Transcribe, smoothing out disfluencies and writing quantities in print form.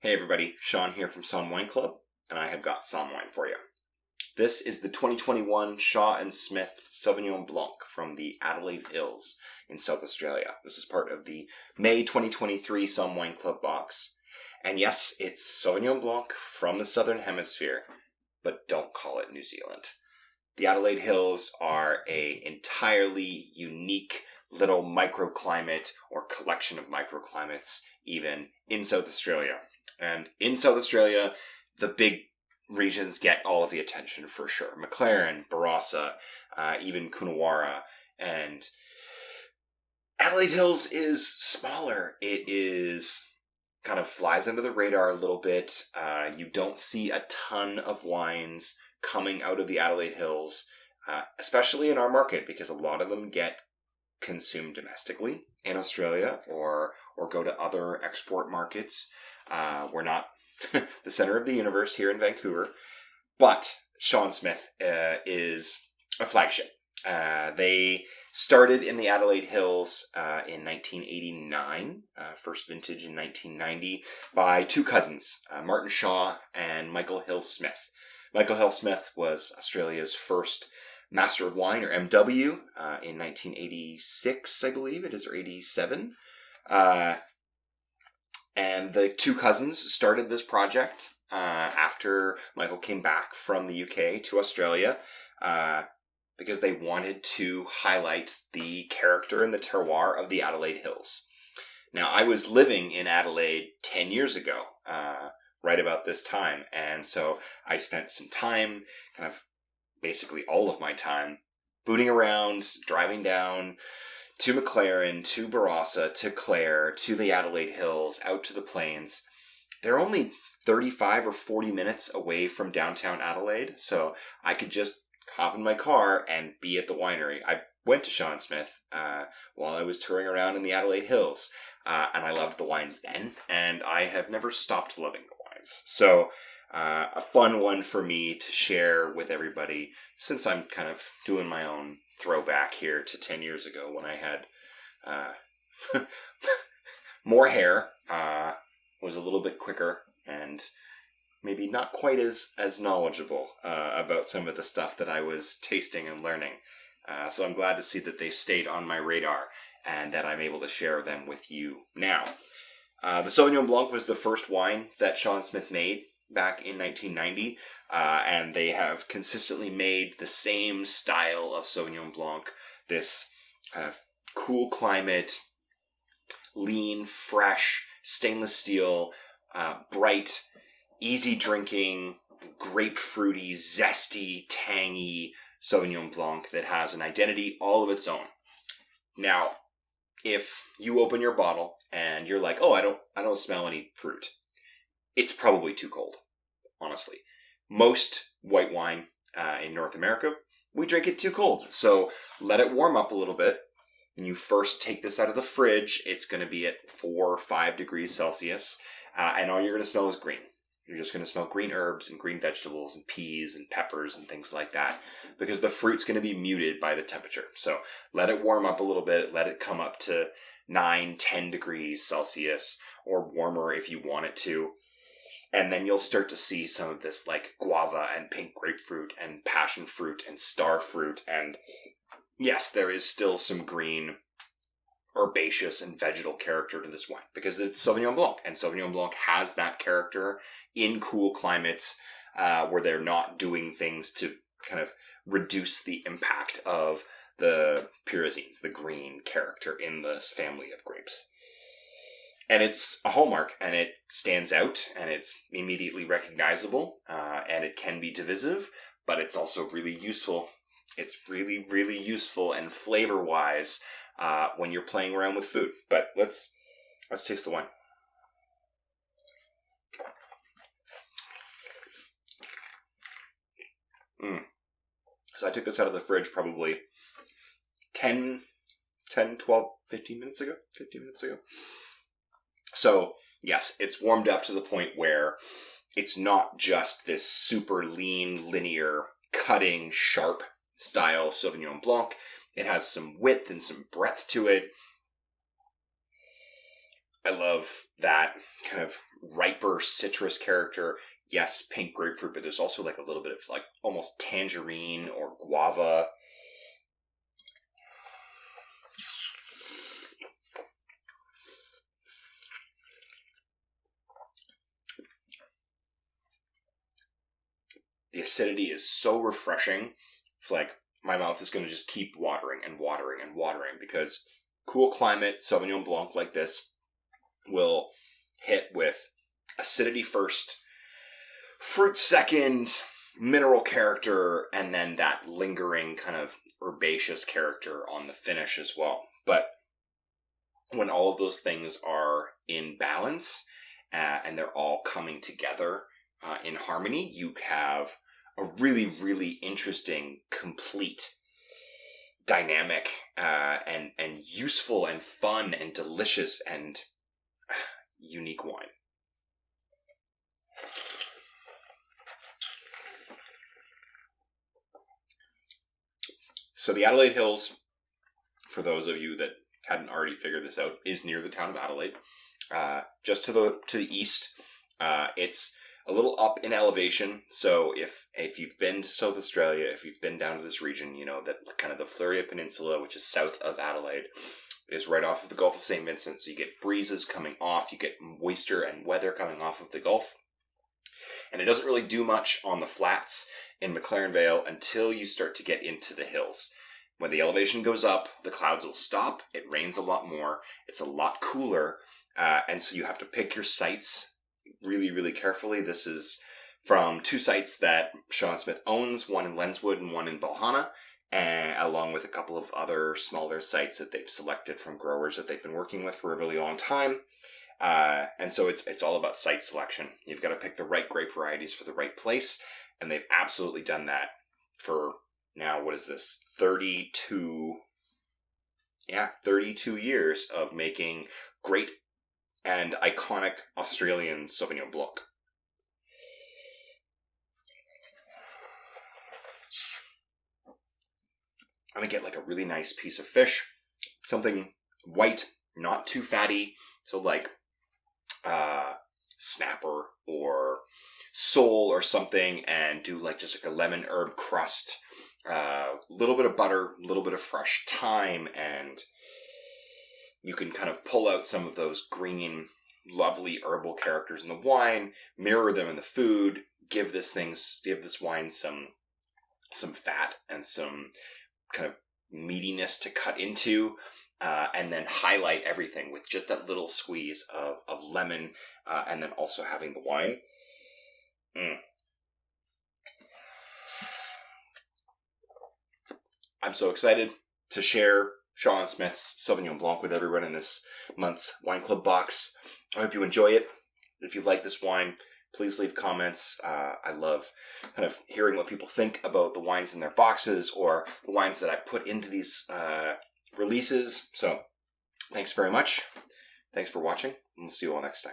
Hey everybody, Sean here from Somm Wine Club, and I have got Somm wine for you. This is the 2021 Shaw and Smith Sauvignon Blanc from the Adelaide Hills in South Australia. This is part of the May 2023 Somm Wine Club box. And yes, it's Sauvignon Blanc from the Southern Hemisphere, but don't call it New Zealand. The Adelaide Hills are an entirely unique little microclimate or collection of microclimates even in South Australia. And in South Australia, the big regions get all of the attention for sure. McLaren, Barossa, even Coonawarra. And Adelaide Hills is smaller. It is kind of flies under the radar a little bit. You don't see a ton of wines coming out of the Adelaide Hills, especially in our market, because a lot of them get consumed domestically in Australia or go to other export markets. We're not the center of the universe here in Vancouver, but Shaw and Smith is a flagship. They started in the Adelaide Hills in 1989, first vintage in 1990, by two cousins, Martin Shaw and Michael Hill Smith. Michael Hill Smith was Australia's first Master of Wine, or MW, in 1986, I believe it is, or 87. And the two cousins started this project after Michael came back from the UK to Australia because they wanted to highlight the character and the terroir of the Adelaide Hills. Now, I was living in Adelaide 10 years ago, right about this time, and so I spent some time, kind of basically all of my time, booting around, driving down to McLaren, to Barossa, to Clare, to the Adelaide Hills, out to the plains. They're only 35 or 40 minutes away from downtown Adelaide, so I could just hop in my car and be at the winery. I went to Shaw and Smith while I was touring around in the Adelaide Hills, and I loved the wines then, and I have never stopped loving the wines. So a fun one for me to share with everybody, since I'm kind of doing my own throwback here to 10 years ago when I had more hair, was a little bit quicker, and maybe not quite as knowledgeable about some of the stuff that I was tasting and learning. So I'm glad to see that they've stayed on my radar and that I'm able to share them with you now. The Sauvignon Blanc was the first wine that Shaw and Smith made back in 1990, and they have consistently made the same style of Sauvignon Blanc, this kind of cool climate, lean, fresh, stainless steel, bright, easy drinking, grapefruity, zesty, tangy Sauvignon Blanc that has an identity all of its own. Now, if you open your bottle and you're like, oh, I don't smell any fruit, it's probably too cold, honestly. Most white wine in North America, we drink it too cold. So let it warm up a little bit. When you first take this out of the fridge, it's going to be at 4 or 5 degrees Celsius. And all you're going to smell is green. You're just going to smell green herbs and green vegetables and peas and peppers and things like that, because the fruit's going to be muted by the temperature. So let it warm up a little bit. Let it come up to 9, 10 degrees Celsius, or warmer if you want it to. And then you'll start to see some of this like guava and pink grapefruit and passion fruit and star fruit. And yes, there is still some green, herbaceous and vegetal character to this wine because it's Sauvignon Blanc. And Sauvignon Blanc has that character in cool climates where they're not doing things to kind of reduce the impact of the pyrazines, the green character in this family of grapes. And it's a hallmark, and it stands out, and it's immediately recognizable, and it can be divisive, but it's also really useful. It's really, really useful and flavor-wise when you're playing around with food. But let's taste the wine. So I took this out of the fridge probably 10, 12, 15 minutes ago. So, yes, it's warmed up to the point where it's not just this super lean, linear, cutting, sharp style Sauvignon Blanc. It has some width and some breadth to it. I love that kind of riper citrus character. Yes, pink grapefruit, but there's also like a little bit of like almost tangerine or guava. The acidity is so refreshing. It's like my mouth is going to just keep watering and watering and watering because cool climate Sauvignon Blanc like this will hit with acidity first, fruit second, mineral character, and then that lingering kind of herbaceous character on the finish as well. But when all of those things are in balance and they're all coming together in harmony, you have a really, really interesting, complete, dynamic, and useful and fun and delicious and unique wine. So the Adelaide Hills, for those of you that hadn't already figured this out, is near the town of Adelaide, just to the east. It's a little up in elevation, so if you've been to South Australia, if you've been down to this region, you know that kind of the Fleurieu Peninsula, which is south of Adelaide, is right off of the Gulf of St. Vincent, so you get breezes coming off, you get moisture and weather coming off of the Gulf, and it doesn't really do much on the flats in McLaren Vale until you start to get into the hills. When the elevation goes up, the clouds will stop, it rains a lot more, it's a lot cooler, and so you have to pick your sites really, really carefully. This is from two sites that Sean Smith owns, one in Lenswood and one in Balhana, along with a couple of other smaller sites that they've selected from growers that they've been working with for a really long time. And so it's all about site selection. You've got to pick the right grape varieties for the right place, and they've absolutely done that for now, what is this, 32 years of making great and iconic Australian Sauvignon Blanc. And I get like a really nice piece of fish, something white, not too fatty, so like snapper or sole or something, and do like just like a lemon herb crust, a little bit of butter, a little bit of fresh thyme, and you can kind of pull out some of those green, lovely herbal characters in the wine, mirror them in the food, give this wine some fat and some kind of meatiness to cut into, and then highlight everything with just that little squeeze of lemon, and then also having the wine. I'm so excited to share Sean Smith's Sauvignon Blanc with everyone in this month's Wine Club box. I hope you enjoy it. If you like this wine, please leave comments. I love kind of hearing what people think about the wines in their boxes or the wines that I put into these releases. So thanks very much. Thanks for watching, and we'll see you all next time.